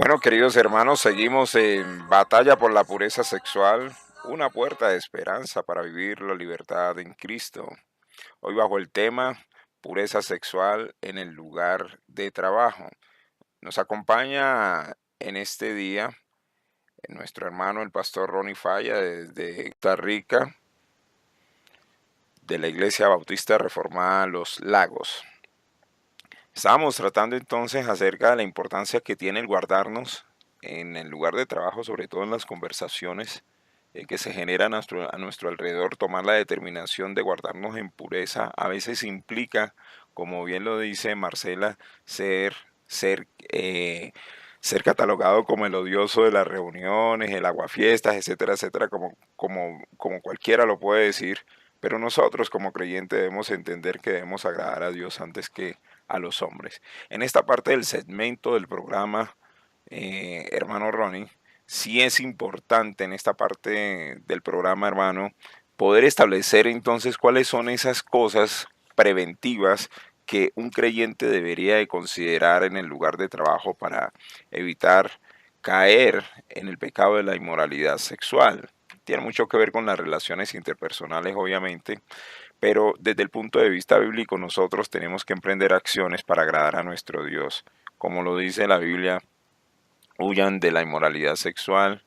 Bueno, queridos hermanos, seguimos en batalla por la pureza sexual, una puerta de esperanza para vivir la libertad en Cristo. Hoy bajo el tema pureza sexual en el lugar de trabajo. Nos acompaña en este día nuestro hermano el pastor Ronnie Falla desde Costa Rica, de la Iglesia Bautista Reformada Los Lagos. Estábamos tratando entonces acerca de la importancia que tiene el guardarnos en el lugar de trabajo, sobre todo en las conversaciones que se generan a nuestro alrededor. Tomar la determinación de guardarnos en pureza a veces implica, como bien lo dice Marcela, ser, ser, eh, ser catalogado como el odioso de las reuniones, el aguafiestas, etcétera, etcétera, como cualquiera lo puede decir. Pero nosotros como creyentes debemos entender que debemos agradar a Dios antes que a los hombres. En esta parte del segmento del programa, hermano Ronnie, sí es importante en esta parte del programa, hermano, poder establecer entonces cuáles son esas cosas preventivas que un creyente debería de considerar en el lugar de trabajo para evitar caer en el pecado de la inmoralidad sexual. Tiene mucho que ver con las relaciones interpersonales, obviamente, pero desde el punto de vista bíblico nosotros tenemos que emprender acciones para agradar a nuestro Dios. Como lo dice la Biblia, huyan de la inmoralidad sexual.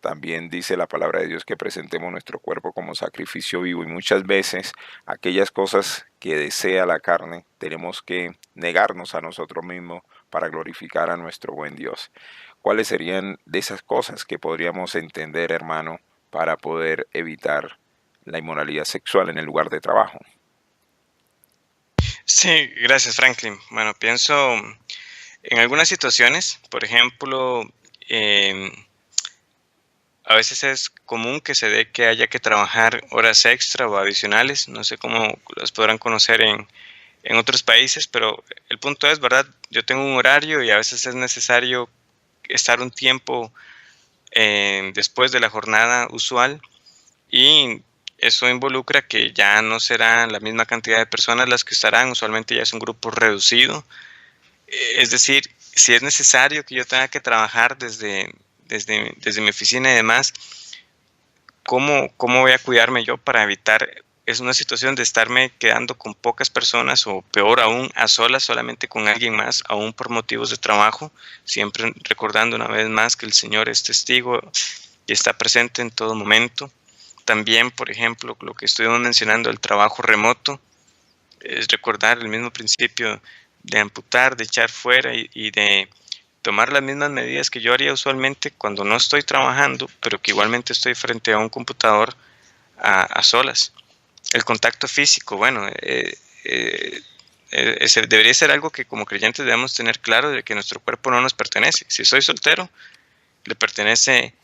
También dice la palabra de Dios que presentemos nuestro cuerpo como sacrificio vivo, y muchas veces aquellas cosas que desea la carne tenemos que negarnos a nosotros mismos para glorificar a nuestro buen Dios. ¿Cuáles serían de esas cosas que podríamos entender, hermano, para poder evitar la inmoralidad sexual en el lugar de trabajo? Sí, gracias Franklin. Bueno, pienso en algunas situaciones, por ejemplo, em, a veces es común que se dé que haya que trabajar horas extra o adicionales, no sé cómo las podrán conocer en otros países, pero el punto es, ¿verdad? Yo tengo un horario y a veces es necesario estar un tiempo después de la jornada usual y eso involucra que ya no será la misma cantidad de personas las que estarán, usualmente ya es un grupo reducido. Es decir, si es necesario que yo tenga que trabajar desde mi oficina y demás, ¿cómo voy a cuidarme yo para evitar es una situación de estarme quedando con pocas personas o peor aún a solas solamente con alguien más, aún por motivos de trabajo, siempre recordando una vez más que el Señor es testigo y está presente en todo momento. También, por ejemplo, lo que estuvimos mencionando, el trabajo remoto, es recordar el mismo principio de amputar, de echar fuera y de tomar las mismas medidas que yo haría usualmente cuando no estoy trabajando, pero que igualmente estoy frente a un computador a solas. El contacto físico, bueno, debería ser algo que como creyentes debemos tener claro de que nuestro cuerpo no nos pertenece. Si soy soltero, le pertenece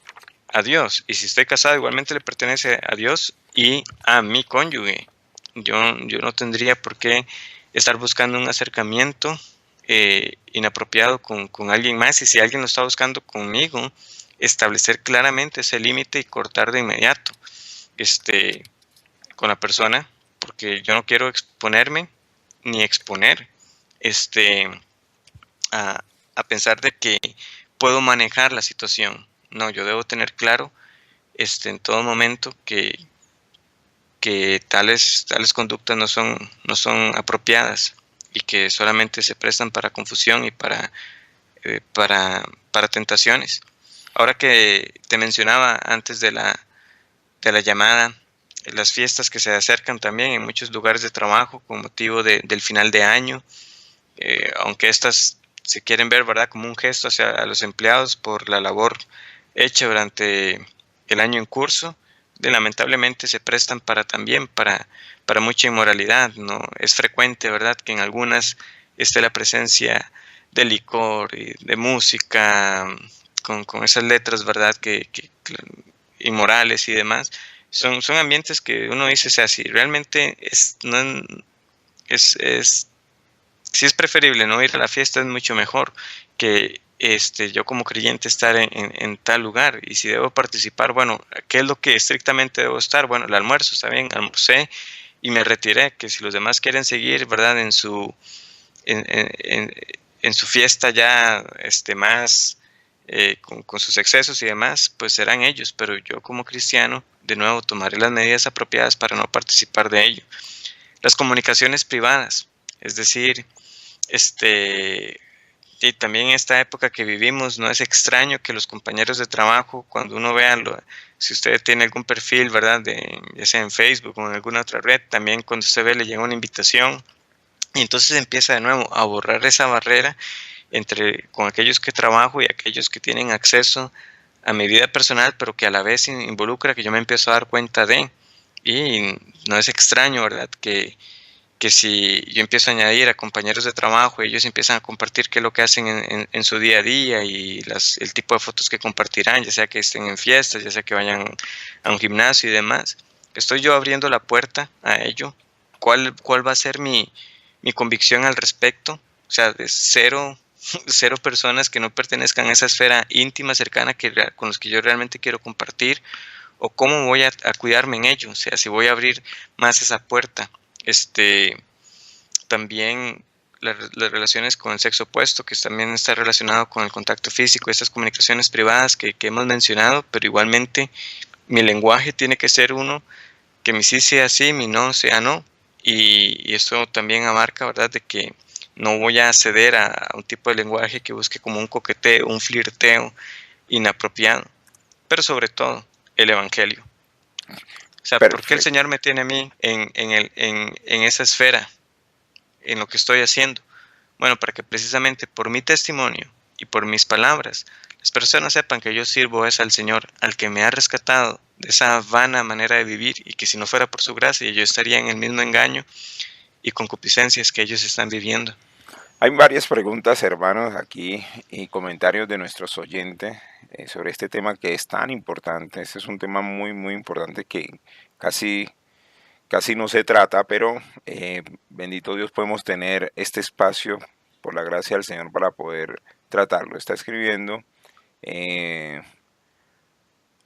a Dios. Y si estoy casado, igualmente le pertenece a Dios y a mi cónyuge. Yo no tendría por qué estar buscando un acercamiento inapropiado con alguien más. Y si alguien lo está buscando conmigo, establecer claramente ese límite y cortar de inmediato con la persona, porque yo no quiero exponerme ni exponer este, a, a pensar de que puedo manejar la situación. No, yo debo tener claro en todo momento que tales conductas no son apropiadas y que solamente se prestan para confusión y para tentaciones. Ahora que te mencionaba antes de la llamada, las fiestas que se acercan también en muchos lugares de trabajo con motivo del final de año, aunque estas se quieren ver, ¿verdad?, como un gesto hacia a los empleados por la labor hecha durante el año en curso, lamentablemente se prestan para mucha inmoralidad, ¿no? Es frecuente, ¿verdad?, que en algunas esté la presencia de licor y de música con esas letras, ¿verdad?, que inmorales y demás. Son ambientes que uno dice, o sea, si realmente no, es si es preferible no ir a la fiesta, es mucho mejor que yo como creyente estar en tal lugar. Y si debo participar, bueno, ¿qué es lo que estrictamente debo estar? Bueno, el almuerzo, está bien, almorcé y me retiré, que si los demás quieren seguir, ¿verdad?, en, en, en su fiesta ya más con sus excesos y demás, pues serán ellos, pero yo como cristiano, de nuevo, tomaré las medidas apropiadas para no participar de ello. Las comunicaciones privadas, es decir, este, y también en esta época que vivimos, no es extraño que los compañeros de trabajo, cuando uno vea, si usted tiene algún perfil, ¿verdad? Ya sea en Facebook o en alguna otra red, también cuando usted ve le llega una invitación y entonces empieza de nuevo a borrar esa barrera con aquellos que trabajo y aquellos que tienen acceso a mi vida personal, pero que a la vez involucra que yo me empiezo a dar cuenta de. Y no es extraño, ¿verdad? Que si yo empiezo a añadir a compañeros de trabajo, ellos empiezan a compartir qué es lo que hacen en su día a día y el tipo de fotos que compartirán, ya sea que estén en fiestas, ya sea que vayan a un gimnasio y demás. Estoy yo abriendo la puerta a ello. ¿Cuál va a ser mi convicción al respecto? O sea, de cero personas que no pertenezcan a esa esfera íntima, cercana, con los que yo realmente quiero compartir, o cómo voy a cuidarme en ello, o sea, si voy a abrir más esa puerta. También las relaciones con el sexo opuesto, que también está relacionado con el contacto físico, estas comunicaciones privadas que hemos mencionado, pero igualmente mi lenguaje tiene que ser uno que mi sí sea sí, mi no sea no, y esto también abarca, ¿verdad?, de que no voy a ceder a un tipo de lenguaje que busque como un coqueteo, un flirteo inapropiado, pero sobre todo el Evangelio. O sea, ¿por qué el Perfecto. Señor me tiene a mí en esa esfera, en lo que estoy haciendo? Bueno, para que precisamente por mi testimonio y por mis palabras, las personas sepan que yo sirvo es al Señor, al que me ha rescatado de esa vana manera de vivir, y que si no fuera por su gracia, yo estaría en el mismo engaño y concupiscencias que ellos están viviendo. Hay varias preguntas, hermanos, aquí y comentarios de nuestros oyentes sobre este tema que es tan importante. Este es un tema muy, muy importante que casi, casi no se trata, pero bendito Dios podemos tener este espacio por la gracia del Señor para poder tratarlo. Eh,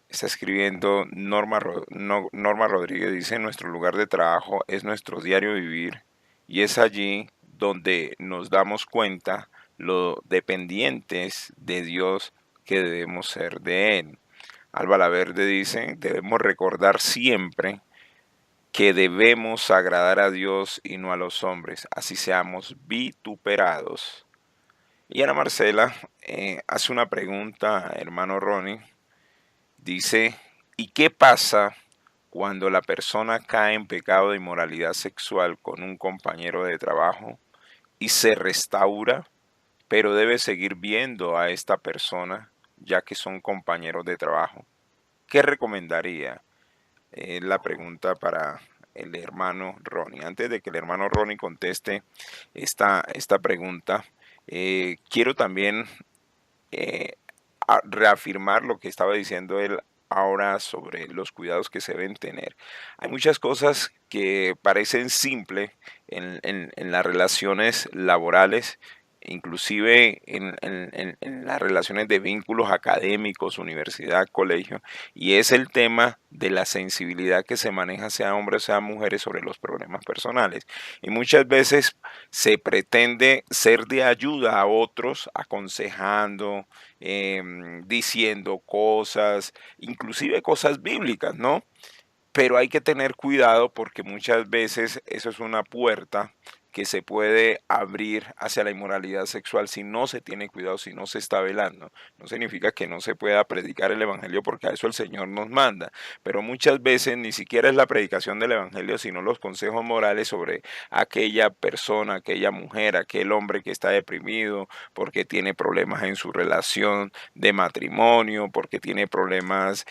está escribiendo Norma Rodríguez, dice, nuestro lugar de trabajo es nuestro diario vivir y es allí donde nos damos cuenta lo dependientes de Dios que debemos ser de Él. Alba Laverde dice, debemos recordar siempre que debemos agradar a Dios y no a los hombres, así seamos vituperados. Y Ana Marcela hace una pregunta, hermano Ronnie, dice, ¿y qué pasa cuando la persona cae en pecado de inmoralidad sexual con un compañero de trabajo y se restaura, pero debe seguir viendo a esta persona ya que son compañeros de trabajo? ¿Qué recomendaría? La pregunta para el hermano Ronnie. Antes de que el hermano Ronnie conteste esta pregunta, quiero también eh, reafirmar lo que estaba diciendo él ahora sobre los cuidados que se deben tener. Hay muchas cosas que parecen simples en las relaciones laborales, inclusive en las relaciones de vínculos académicos, universidad, colegio, y es el tema de la sensibilidad que se maneja, sea hombres, sea mujeres, sobre los problemas personales. Y muchas veces se pretende ser de ayuda a otros, aconsejando, diciendo cosas, inclusive cosas bíblicas, ¿no? Pero hay que tener cuidado porque muchas veces eso es una puerta que se puede abrir hacia la inmoralidad sexual si no se tiene cuidado, si no se está velando. No significa que no se pueda predicar el Evangelio porque a eso el Señor nos manda, pero muchas veces ni siquiera es la predicación del Evangelio, sino los consejos morales sobre aquella persona, aquella mujer, aquel hombre que está deprimido porque tiene problemas en su relación de matrimonio, porque tiene problemas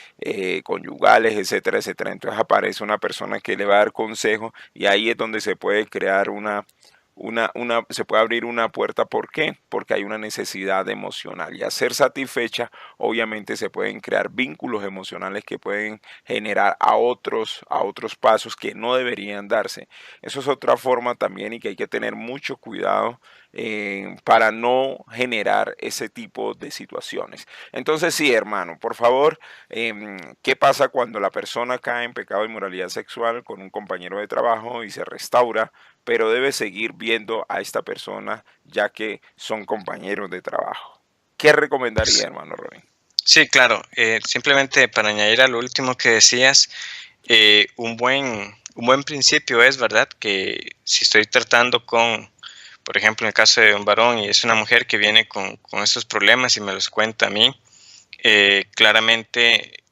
conyugales, etcétera, etcétera. Entonces aparece una persona que le va a dar consejos y ahí es donde se puede crear se puede abrir una puerta. ¿Por qué? Porque hay una necesidad emocional y a ser satisfecha, obviamente se pueden crear vínculos emocionales que pueden generar a otros pasos que no deberían darse. Eso es otra forma también y que hay que tener mucho cuidado para no generar ese tipo de situaciones. Entonces sí, hermano, por favor, ¿qué pasa cuando la persona cae en pecado de inmoralidad sexual con un compañero de trabajo y se restaura, pero debe seguir viendo a esta persona ya que son compañeros de trabajo? ¿Qué recomendaría, hermano Ronnie? Sí, claro. Simplemente para añadir a lo último que decías, un buen principio es, ¿verdad? Que si estoy tratando con, por ejemplo, en el caso de un varón y es una mujer que viene con estos problemas y me los cuenta a mí, claramente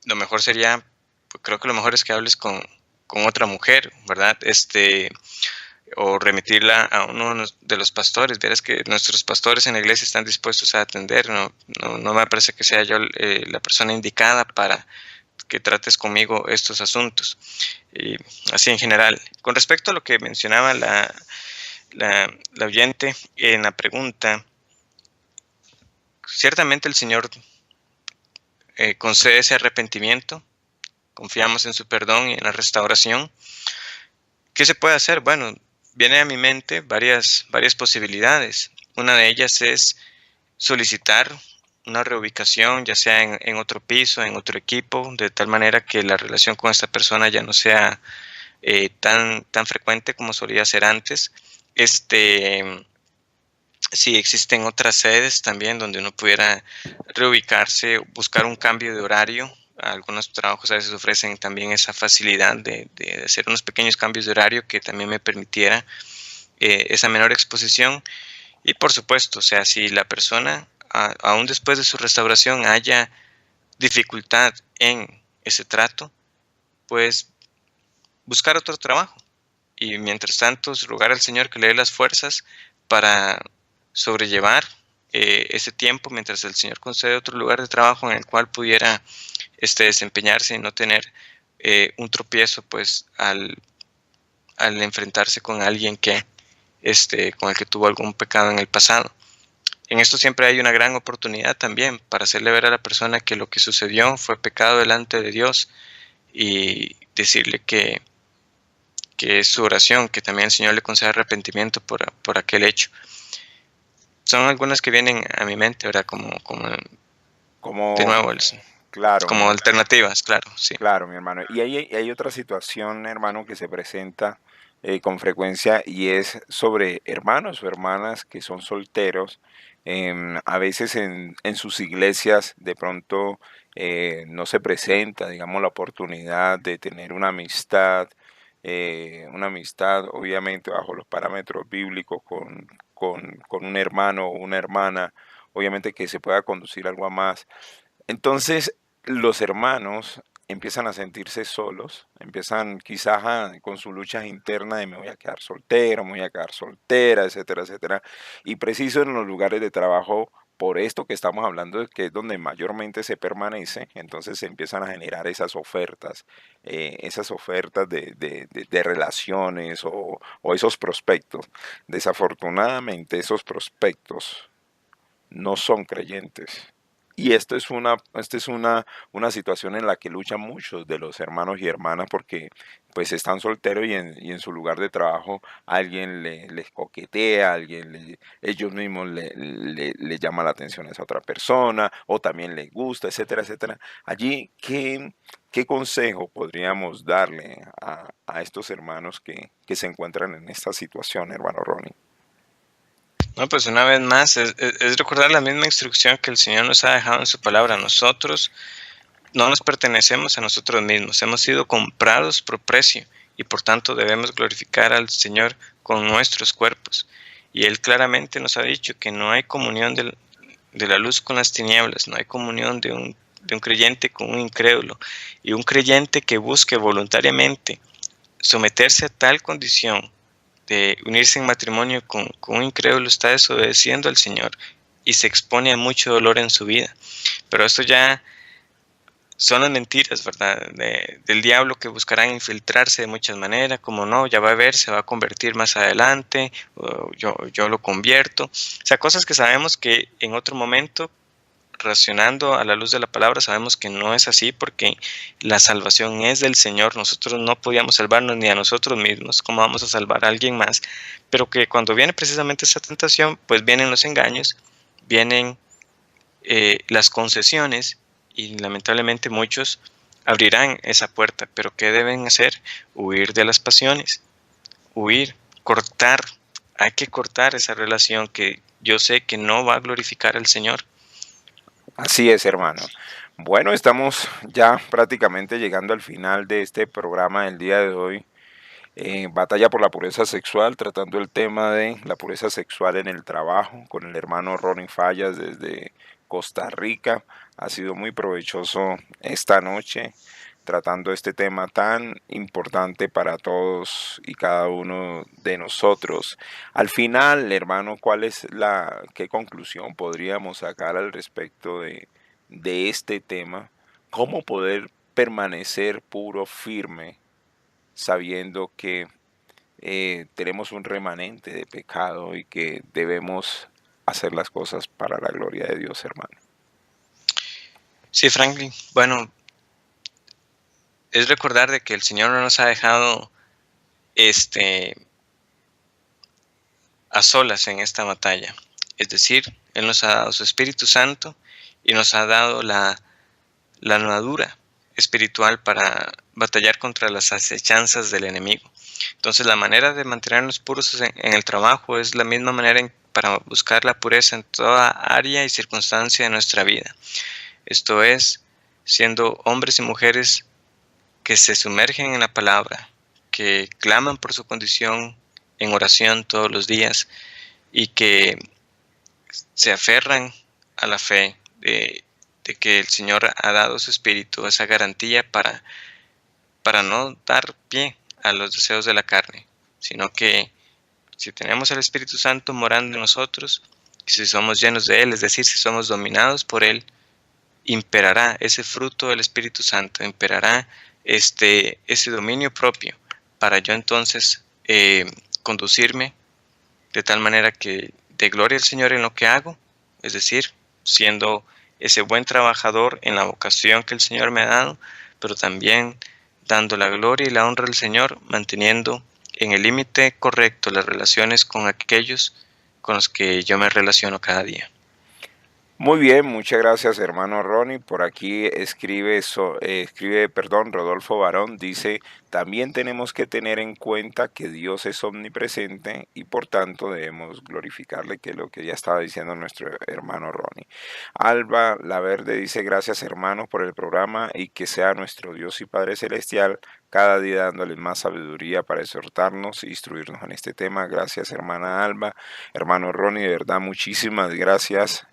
lo mejor sería, pues, creo que lo mejor es que hables con otra mujer, ¿verdad? O remitirla a uno de los pastores. Verás que nuestros pastores en la iglesia están dispuestos a atender. No me parece que sea yo la persona indicada para que trates conmigo estos asuntos. Y así en general. Con respecto a lo que mencionaba la oyente en la pregunta, ciertamente el Señor concede ese arrepentimiento. Confiamos en su perdón y en la restauración. ¿Qué se puede hacer? Bueno, viene a mi mente varias posibilidades. Una de ellas es solicitar una reubicación, ya sea en otro piso, en otro equipo, de tal manera que la relación con esta persona ya no sea tan frecuente como solía ser antes. Si existen otras sedes también donde uno pudiera reubicarse, buscar un cambio de horario. Algunos trabajos a veces ofrecen también esa facilidad de hacer unos pequeños cambios de horario que también me permitiera esa menor exposición. Y por supuesto, o sea, si la persona, aún después de su restauración, haya dificultad en ese trato, pues buscar otro trabajo. Y mientras tanto, rogar al Señor que le dé las fuerzas para sobrellevar ese tiempo mientras el Señor concede otro lugar de trabajo en el cual pudiera desempeñarse y no tener un tropiezo pues al enfrentarse con alguien que con el que tuvo algún pecado en el pasado. En esto siempre hay una gran oportunidad también para hacerle ver a la persona que lo que sucedió fue pecado delante de Dios y decirle que es su oración, que también el Señor le conceda arrepentimiento por aquel hecho. Son algunas que vienen a mi mente, ¿verdad? De Como, nuevo, claro, como alternativas, claro, sí. claro, mi hermano. Y hay otra situación, hermano, que se presenta con frecuencia y es sobre hermanos o hermanas que son solteros. A veces en sus iglesias de pronto no se presenta, digamos, la oportunidad de tener una amistad obviamente bajo los parámetros bíblicos con un hermano o una hermana, obviamente que se pueda conducir algo a más. Entonces, los hermanos empiezan a sentirse solos, empiezan quizás con su lucha interna de me voy a quedar soltero, me voy a quedar soltera, etcétera, etcétera. Y preciso en los lugares de trabajo, por esto que estamos hablando, que es donde mayormente se permanece, entonces se empiezan a generar esas ofertas de relaciones o esos prospectos. Desafortunadamente, esos prospectos no son creyentes. Y esta es una situación en la que luchan muchos de los hermanos y hermanas porque pues están solteros y en su lugar de trabajo alguien les coquetea, ellos mismos le llama la atención a esa otra persona o también les gusta, etcétera, etcétera. Allí, ¿qué consejo podríamos darle a estos hermanos que se encuentran en esta situación, hermano Ronnie? No, pues una vez más, es recordar la misma instrucción que el Señor nos ha dejado en su palabra. Nosotros no nos pertenecemos a nosotros mismos, hemos sido comprados por precio y por tanto debemos glorificar al Señor con nuestros cuerpos. Y Él claramente nos ha dicho que no hay comunión de la luz con las tinieblas, no hay comunión de un creyente con un incrédulo. Y un creyente que busque voluntariamente someterse a tal condición de unirse en matrimonio con un incrédulo está desobedeciendo al Señor y se expone a mucho dolor en su vida. Pero esto ya son las mentiras, ¿verdad? Del diablo que buscarán infiltrarse de muchas maneras, como no, ya va a ver, se va a convertir más adelante, yo lo convierto. O sea, cosas que sabemos que en otro momento, racionando a la luz de la palabra, sabemos que no es así porque la salvación es del Señor. Nosotros no podíamos salvarnos ni a nosotros mismos, ¿cómo vamos a salvar a alguien más? Pero que cuando viene precisamente esa tentación, pues vienen los engaños, vienen las concesiones y lamentablemente muchos abrirán esa puerta. Pero ¿qué deben hacer? Huir de las pasiones, huir, cortar hay que cortar esa relación que yo sé que no va a glorificar al Señor. Así es, hermano. Bueno, estamos ya prácticamente llegando al final de este programa del día de hoy. Batalla por la pureza sexual, tratando el tema de la pureza sexual en el trabajo con el hermano Ronnie Fallas desde Costa Rica. Ha sido muy provechoso esta noche tratando este tema tan importante para todos y cada uno de nosotros. Al final, hermano, qué conclusión podríamos sacar al respecto de este tema? ¿Cómo poder permanecer puro, firme, sabiendo que tenemos un remanente de pecado y que debemos hacer las cosas para la gloria de Dios, hermano? Sí, Franklin. Bueno, es recordar de que el Señor no nos ha dejado este, a solas en esta batalla. Es decir, Él nos ha dado su Espíritu Santo y nos ha dado la armadura espiritual para batallar contra las acechanzas del enemigo. Entonces, la manera de mantenernos puros en el trabajo es la misma manera para buscar la pureza en toda área y circunstancia de nuestra vida. Esto es, siendo hombres y mujeres que se sumergen en la palabra, que claman por su condición en oración todos los días y que se aferran a la fe de que el Señor ha dado su espíritu, esa garantía para no dar pie a los deseos de la carne, sino que si tenemos el Espíritu Santo morando en nosotros, si somos llenos de Él, es decir, si somos dominados por Él, imperará ese fruto del Espíritu Santo, imperará ese dominio propio para yo entonces conducirme de tal manera que de gloria al Señor en lo que hago, es decir, siendo ese buen trabajador en la vocación que el Señor me ha dado, pero también dando la gloria y la honra al Señor, manteniendo en el límite correcto las relaciones con aquellos con los que yo me relaciono cada día. Muy bien, muchas gracias, hermano Ronnie. Por aquí escribe, Rodolfo Barón, dice, también tenemos que tener en cuenta que Dios es omnipresente y por tanto debemos glorificarle, que es lo que ya estaba diciendo nuestro hermano Ronnie. Alba Laverde dice, gracias, hermanos, por el programa y que sea nuestro Dios y Padre Celestial cada día dándole más sabiduría para exhortarnos e instruirnos en este tema. Gracias, hermana Alba. Hermano Ronnie, de verdad, muchísimas gracias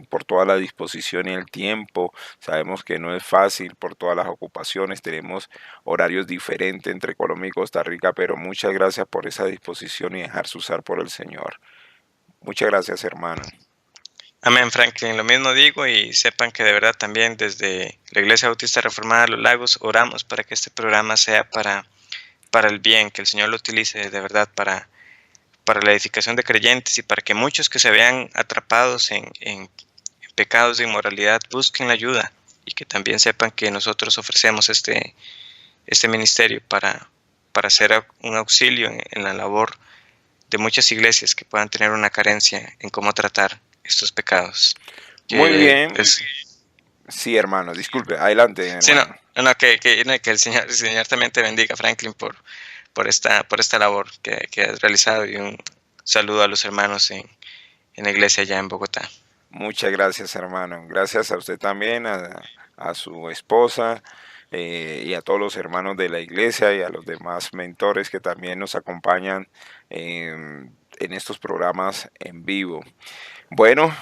por toda la disposición y el tiempo. Sabemos que no es fácil por todas las ocupaciones, tenemos horarios diferentes entre Colombia y Costa Rica, pero muchas gracias por esa disposición y dejarse usar por el Señor. Muchas gracias, hermano. Amén, Franklin. Lo mismo digo y sepan que de verdad también desde la Iglesia Bautista Reformada de los Lagos oramos para que este programa sea para el bien, que el Señor lo utilice de verdad para la edificación de creyentes y para que muchos que se vean atrapados en pecados de inmoralidad busquen la ayuda y que también sepan que nosotros ofrecemos este ministerio para ser un auxilio en la labor de muchas iglesias que puedan tener una carencia en cómo tratar estos pecados. Muy Que bien. es, Sí, hermano, disculpe, adelante, sí, no, hermano. no, que el Señor también te bendiga, Franklin, por esta labor que has realizado y un saludo a los hermanos en la iglesia allá en Bogotá. Muchas gracias, hermano. Gracias a usted también, a su esposa y a todos los hermanos de la iglesia y a los demás mentores que también nos acompañan en estos programas en vivo. Bueno,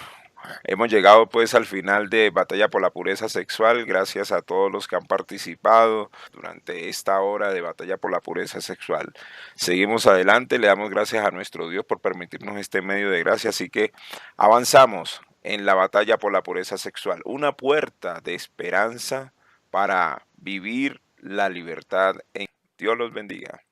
hemos llegado pues al final de Batalla por la Pureza Sexual. Gracias a todos los que han participado durante esta hora de Batalla por la Pureza Sexual. Seguimos adelante, le damos gracias a nuestro Dios por permitirnos este medio de gracia, así que avanzamos en la batalla por la pureza sexual, una puerta de esperanza para vivir la libertad en Dios los bendiga.